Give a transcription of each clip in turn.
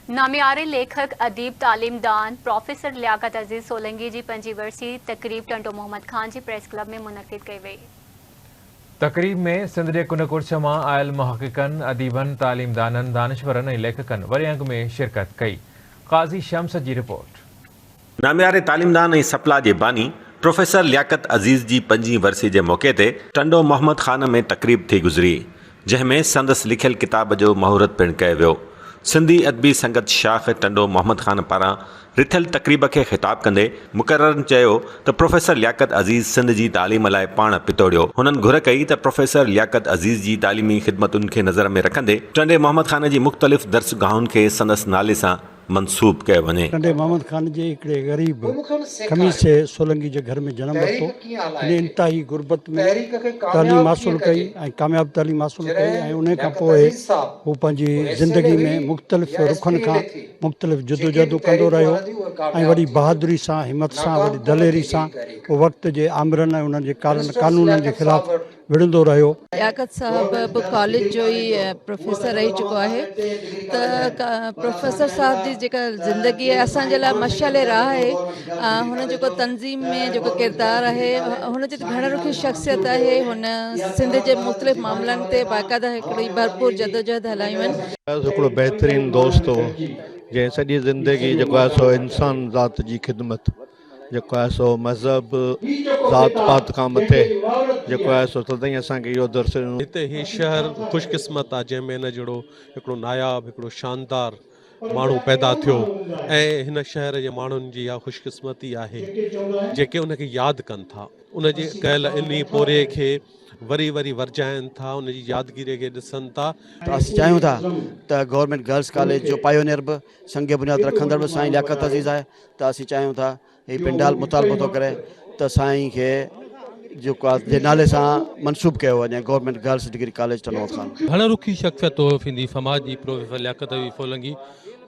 नामियारे लेखक अदीब तालीमदान प्रोफेसर लियाकत अज़ीज़ सोलंकी जी 5 वर्सी तकरीब टंडो मोहम्मद खान जी प्रेस क्लब में मुनक़िद कई वई। तकरीब में सिंध जे कुन कुर्छ मां आयल मुहक़िक़नि, अदीबनि, तालीमदाननि, दानिशवरनि ऐं लेखकनि वरी अंग में शिरकत कई। क़ाज़ी शम्स जी रिपोर्ट। नामियारे तालीमदान ऐं सपला जे बानी प्रोफेसर लियाकत अज़ीज़ जी 5 वर्सी जे मौक़े ते टंडो मोहम्मद खान में तकरीब थी गुज़री, जंहिंमें संदसि लिखियल किताब जो महूरत पिणु कयो वियो। सिंधी अदबी संगत शाख़ टंडो मोहम्मद खान पारां रिथियल तकरीब खे ख़िताब कंदे मुक़ररनि चयो त प्रोफेसर लियाकत अज़ीज़ सिंध जी तालीम लाइ पाण पितोड़ियो। हुननि घुर कई त प्रोफेसर लियाकत अज़ीज़ जी तालीमी ख़िदमतुनि खे नज़र में रखंदे टंडे मोहम्मद खान जी मुख़्तलिफ़ दर्सगाहुनि खे संदसि नाले सां मंसूब कयो वञे। टंडे मोहम्मद खान जे हिकिड़े ग़रीब खमीस जे सोलंकी जे घर में जनम वरितो। इन इंतहाई गुरबत में तालीम हासिलु कई ऐं कामयाबु तालीम हासिलु कई ऐं उन खां पोइ हू पंहिंजी ज़िंदगी में मुख़्तलिफ़ रुखनि खां मुख़्तलिफ़ जदोजहदूं कंदो रहियो ऐं वॾी बहादुरी सां, हिमत सां, वॾी दलेरी सां उहो वक़्त जे आमिरनि ऐं उन्हनि जे कानूननि जे ख़िलाफ़ विढ़ंदो रहियो। लियाकत साहब कॉलेज जो ही प्रोफेसर रही चुको है। त प्रोफेसर साहब जी जेका ज़िंदगी आहे असांजे लाइ मशाल राह आहे। हुन जेको तंज़ीम में जेको किरदारु आहे हुन जी घण रुखी शख़्सियत आहे। हुन सिंध जे मुख़्तलिफ़ मामलनि ते बाक़ाइदा हिकिड़ी भरपूर जदोजहद हलायूं आहिनि। हिकिड़ो बहितरीनु दोस्त हो जंहिं सॼी ज़िंदगी जेको आहे सो इंसान ज़ात जी ख़िदमत, जेको आहे सो मज़हब ज़ात पात खां मथे जेको आहे सो तॾहिं असांखे इहो दर्स ॾिनो। हिते ही शहर ख़ुशकिस्मत आहे जंहिंमें इन जहिड़ो हिकिड़ो नायाब हिकिड़ो शानदार माण्हू पैदा थियो ऐं हिन शहर जे माण्हुनि जी इहा ख़ुशकिस्मती आहे जेके उनखे यादि कनि था, उनजे कयल इन पोरे खे वरी वरी वरजाइनि था, उनजी यादगिरी खे ॾिसनि था। असीं चाहियूं था त गवर्नमेंट गर्ल्स कॉलेज जो पायोनियर बि संग बुनियाद रखंदड़ बि साईं लियाकत अज़ीज़ आहे। त असीं चाहियूं था ही पिंडाल मुतालबो थो करे त साईं खे जेको आहे जे नाले सां मनसूब कयो वञे government girls degree college Tando Khan. घण रुखी शख़्सियत हो सिंधी समाज जी प्रोफेसर लियाकत अज़ीज़ सोलंकी।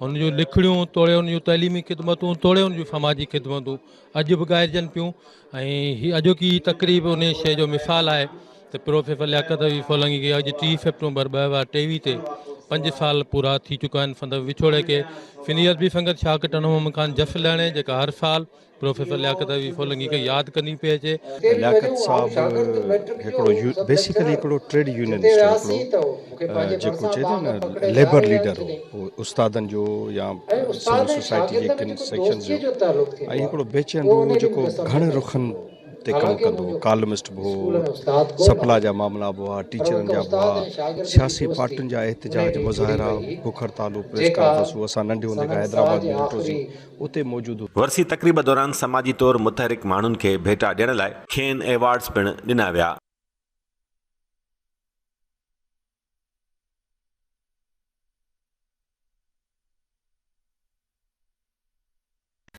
उन जूं लिखड़ियूं तोड़े, उन जूं तइलीमी ख़िदमतूं तोड़े, उन जूं समाजी ख़िदमतूं अॼु बि ॻाइजनि पियूं ऐं हीअ अॼोकी तक़रीब उन शइ जो मिसाल आहे त प्रोफेसर लियाकत अज़ीज़ सोलंकी खे अॼु 30 सेप्टेम्बर 2023 ते 5 साल पूरा थी चुका आहिनि संदसि विछोड़े खे। सिंधी अदबी संगत शाख़ टंडो मोहम्मद खान जश्न लहणे जेका हर साल प्रोफेसर लियाकत अज़ीज़ सोलंकी खे यादि कंदी पई अचे। लियाकत साहब हिकिड़ो बेसिकली हिकिड़ो ट्रेड यूनियनिस्ट हिकिड़ो जेको चए थो न लेबर लीडर हो उस्तादनि जो या सिविल सोसाइटी जे किन सेक्शन जो, ऐं हिकिड़ो बेचैन हो जेको घणे रुखनि ते कमु कंदो हो। कॉलमिस्ट बि हो, सपला जा मामला बि हुआ, टीचरनि जा बि हुआ, सियासी पार्टियुनि जा एहतजाज मुज़ाहिरा, बुख हड़तालूं, प्रेस कॉन्फ्रेंसूं असां नंढे हूंदे खां हैदराबाद में ॾिठोसीं, उते मौजूदु हो। वर्सी तकरीब दौरान समाजी तौर मुतहरिक माण्हुनि खे भेटा ॾियण लाइ खेनि एवार्ड्स पिणु ॾिना विया।